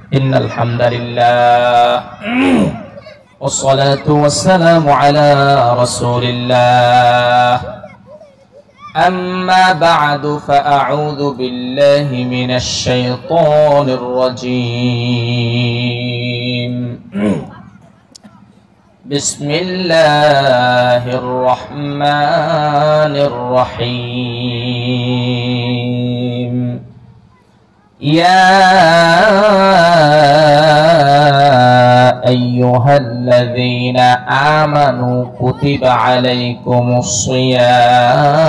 إن الحمد لله والصلاة والسلام على رسول الله أما بعد فأعوذ بالله من الشيطان الرجيم بسم الله الرحمن الرحيم يا أيها الذين آمنوا كتب عليكم الصيام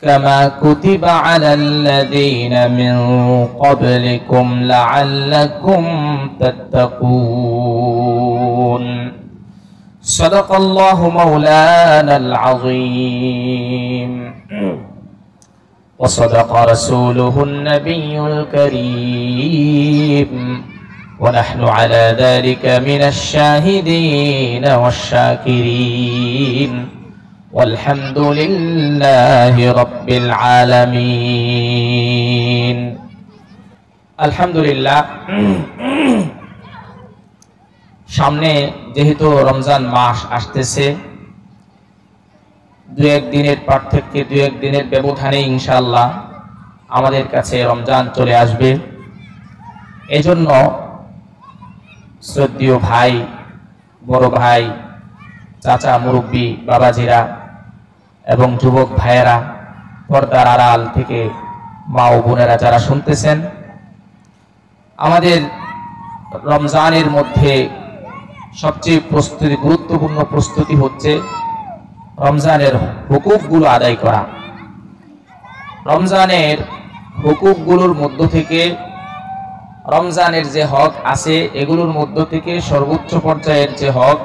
كما كتب على الذين من قبلكم لعلكم تتقون صدق الله مولانا العظيم وصدق رسوله النبي الكريم ونحن على ذلك من الشاهدين والشاكرين والحمد لله رب العالمين الحمد لله সামনে যেহেতু রমজান মাস আসতেছে দুই এক দিনের পার্থক্যে দুই এক দিনের ব্যবধানে ইনশাআল্লাহ আমাদের কাছে রমজান চলে আসবে এজন্য শ্রদ্ধেয় ভাই বড় ভাই চাচা মুরব্বী বাবাজিরা এবং যুবক ভাইয়েরা পর্দার আড়াল থেকে মা ও বোনেরা যারা শুনতেছেন আমাদের রমজানের মধ্যে সবচেয়ে গুরুত্বপূর্ণ প্রস্তুতি হচ্ছে রমজানের হুকুকগুলো আদায় করা রমজানের হুকুকগুলোর মধ্য থেকে রমজানের যে হক আছে এগুলোর মধ্য থেকে সর্বোচ্চ পর্যায়ের যে হক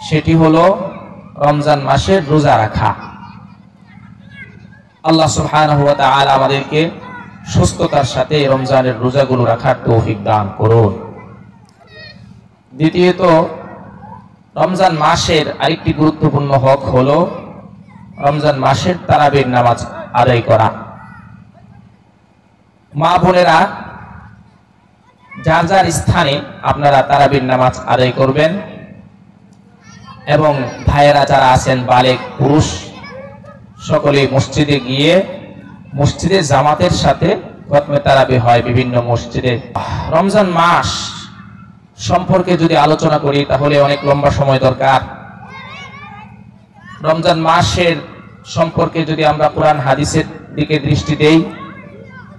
সেটি হলো রমজান মাসের রোজা রাখা আল্লাহ সুবহানাহু ওয়া তাআলা আমাদেরকে সুস্থতার সাথে রমজানের রোজাগুলো রাখার তৌফিক দান করুন দ্বিতীয়ত রমজান মাসের আরেকটি গুরুত্বপূর্ণ হক হলো রমজান মাসের তারাবির নামাজ আদায় করা মা বোনেরা যার যার স্থানে আপনারা তারাবির নামাজ আদায় করবেন এবং ভাইয়েরা যারা আছেন বালেগ পুরুষ সকলে মসজিদে গিয়ে মসজিদে জামাতের সাথে খতমে তারাবি হয় বিভিন্ন মসজিদে রমজান মাস সম্পর্কে যদি আলোচনা করি তাহলে অনেক লম্বা সময় দরকার রমজান মাসের সম্পর্কে যদি আমরা কোরআন হাদিসের দিকে দৃষ্টি দেই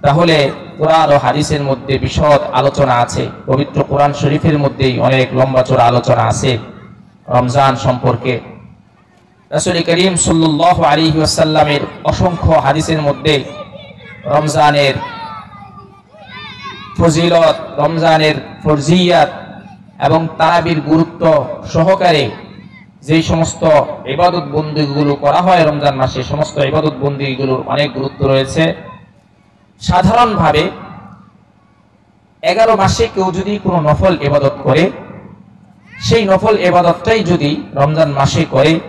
তাহলে কোরআন ও হাদিসের মধ্যে বিশদ আলোচনা আছে পবিত্র কোরআন শরীফের মধ্যেই অনেক লম্বা চড়া আলোচনা আছে রমজান সম্পর্কে রাসূল করিম সাল্লাল্লাহু আলাইহি ওয়াসাল্লামের অসংখ্য হাদিসের মধ্যে রমজানের ফজিলত রমজানের ফরজিয়াত এবং তারাবির গুরুত্ব সহকারে যে সমস্ত ইবাদত বন্দেগীগুলো করা হয় রমজান মাসে সমস্ত ইবাদত বন্দেগীগুলোর অনেক গুরুত্ব রয়েছে সাধারণভাবে 11 মাসে কেউ যদি কোনো নফল ইবাদত করে সেই নফল ইবাদতটাই যদি রমজান মাসে করে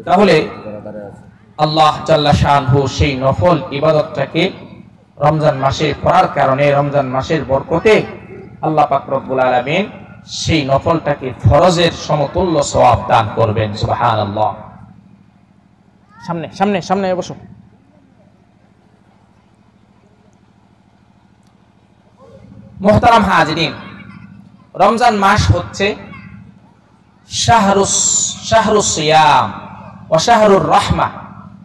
তাহলে আল্লাহ জাল্লা শানহু সেই নফল ইবাদতটাকে রমজান মাসে করার কারণে রমজান মাসের বরকতে আল্লাহ পাক রব্বুল আলামিন সেই নফলটাকে ফরজের সমতুল্য সওয়াব দান করবেন সুবহানাল্লাহ সামনে সামনে সামনে বসো মুহতারাম হাজিরিন রমজান মাস হচ্ছে শাহরুস সিয়াম ওয়া শাহরুর রাহমা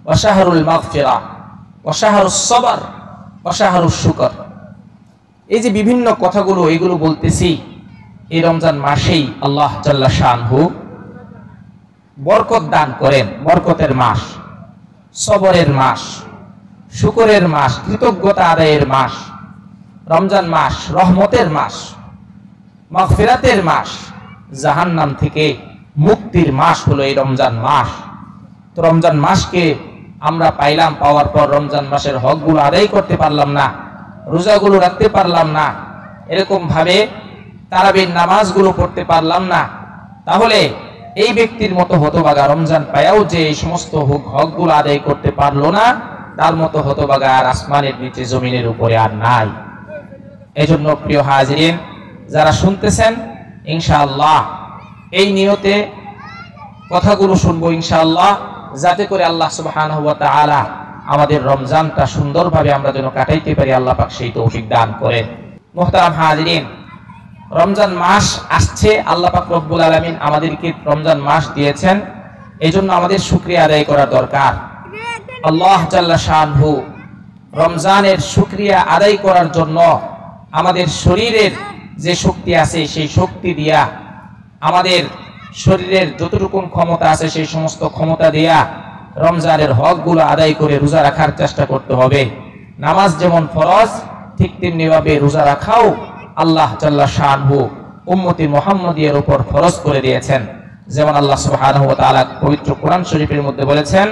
ওয়া শাহরুল মাগফিরা ওয়া শাহরুস সবর ওয়া শাহরুশ শুকর এই যে বিভিন্ন কথাগুলো এগুলো বলতেছি এই রমজান মাসেই আল্লাহ জাল্লা শানহু বরকত দান করেন বরকতের মাস সবরের মাস শুকরের মাস কৃতজ্ঞতা আদায়ের মাস রমজান মাস রহমতের মাস মাগফিরাতের মাস জাহান্নাম থেকে মুক্তির মাস হলো এই রমজান মাস তো রমজান মাসকে আমরা পাইলাম পাওয়ার পর রমজান মাসের হকগুলো আদায় করতে পারলাম না রোজাগুলো রাখতে পারলাম না এরকম ভাবে তারাবির নামাজগুলো পড়তে পারলাম না তাহলে এই ব্যক্তির মতো হতভাগা রমজান পায়াও যে এই সমস্ত হকগুলো আদায় করতে পারলো না তার মতো হতভাগা আর আসমানের নিচে জমিনের উপরে আর নাই এজন্য প্রিয় হাজিরিন, যারা শুনতেছেন ইনশাআল্লাহ এই নিয়তে কথাগুলো শুনবো ইনশাআল্লাহ, যাতে করে আল্লাহ সুবহানাহু ওয়া তাআলা আমাদের রমজানটা সুন্দরভাবে আমরা যেন কাটাইতে পারি, আল্লাহ পাক সেই তৌফিক দান করেন। মুহতারাম হাজিরিন, রমজান মাস আসছে, আল্লাহ পাক রব্বুল আলামিন আমাদেরকে রমজান মাস দিয়েছেন, এজন্য আমাদের শুকরিয়া আদায় করা দরকার। আল্লাহ জাল্লা শানহু রমজানের শুকরিয়া আদায় করার জন্য আমাদের শরীরের যে শক্তি আছে সেই শক্তি দিয়া, আমাদের শরীরের যতটুকু ক্ষমতা আছে সেই সমস্ত ক্ষমতা দিয়া রমজানের হকগুলো আদায় করে রোজা রাখার চেষ্টা করতে হবে। নামাজ যেমন ফরজ, ঠিক তেমনিভাবে রোজা রাখাও আল্লাহ জাল্লা শানহু উম্মতি মুহাম্মদিয়ার উপর ফরজ করে দিয়েছেন। যেমন আল্লাহ সুবহানাহু ওয়া তাআলা পবিত্র কোরআন শরীফের মধ্যে বলেছেন,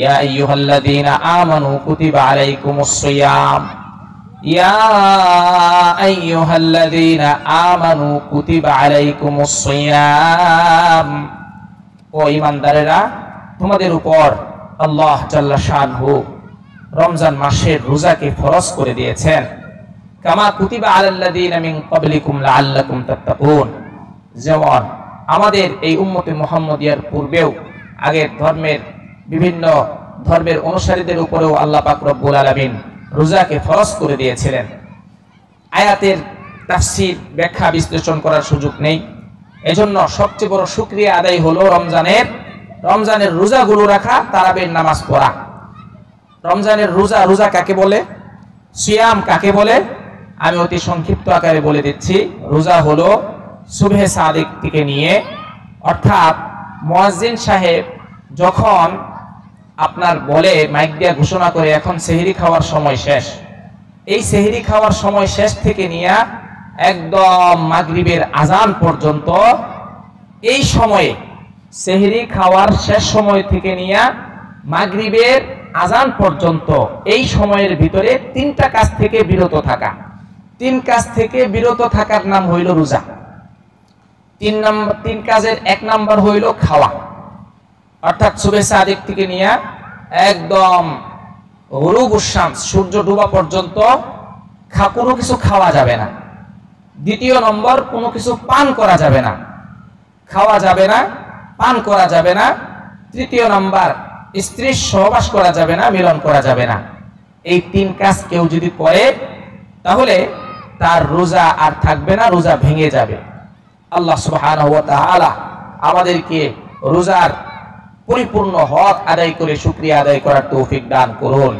ইয়া আইয়ুহাল্লাযীনা আমানু কুতিবা আলাইকুমুস সিয়াম, ইয়া আইয়ুহাল্লাযীনা আমানু কুতিবা আলাইকুমুস সিয়াম, ও ঈমানদারেরা, তোমাদের উপর আল্লাহ জাল্লা শানহু রমজান মাসের রোজাকে ফরজ করে দিয়েছেন। কামা কুতিবা আলাল্লাযীনা মিন ক্বাবলিকুম লাআল্লাকুম তাত্তাকুন, যেমন আমাদের এই উম্মতে মুহাম্মদিয়ার পূর্বেও আগের বিভিন্ন ধর্মের অনুসারীদের উপরেও আল্লাহ পাক রব্বুল আলামিন রোজাকে ফরজ করে দিয়েছিলেন। আয়াতের তাফসীর ব্যাখ্যা বিশ্লেষণ করার সুযোগ নেই, এজন্য সবচেয়ে বড় শুকরিয়া আদায় হলো রমজানের রোজাগুলো রাখা, তারাবির নামাজ পড়া। রমজানের রোজা কাকে বলে, সিয়াম কাকে বলে, আমি অতি সংক্ষিপ্ত আকারে বলে দিচ্ছি। রোজা হলো সুবহে সাদিক থেকে নিয়ে, অর্থাৎ মুয়াজ্জিন সাহেব যখন আপনার বলে মাইক দিয়ে ঘোষণা করে এখন সেহরি খাওয়ার সময় শেষ, এই সেহরি খাওয়ার সময় শেষ থেকে নিয়ে একদম মাগরিবের আজান পর্যন্ত, এই সময়ে সেহরি খাওয়ার শেষ সময় থেকে নিয়ে মাগরিবের আজান পর্যন্ত এই সময়ের ভিতরে তিনটা কাজ থেকে বিরত থাকা। তিন কাজ থেকে বিরত থাকার নাম হইল রোজা। তিন কাজের এক নাম্বার হইল খাওয়া, অর্থাৎ সুবহে সাদিক থেকে নিয়ে একদম গুরুবুশ শামস, সূর্য ডুবা পর্যন্ত কোনো কিছু খাওয়া যাবে না। দ্বিতীয় নম্বর, কোনো কিছু পান করা যাবে না, খাওয়া যাবে না, পান করা যাবে না। তৃতীয় নাম্বার, স্ত্রীর সহবাস করা যাবে না, মিলন করা যাবে না। এই তিন কাজ কেউ যদি করে তাহলে তার রোজা আর থাকবে না, রোজা ভেঙে যাবে। আল্লাহ সুবহানাহু ওয়া তাআলা আমাদেরকে রোজার পরিপূর্ণ হক আদায় করে শুকরিয়া আদায় করার তৌফিক দান করুন।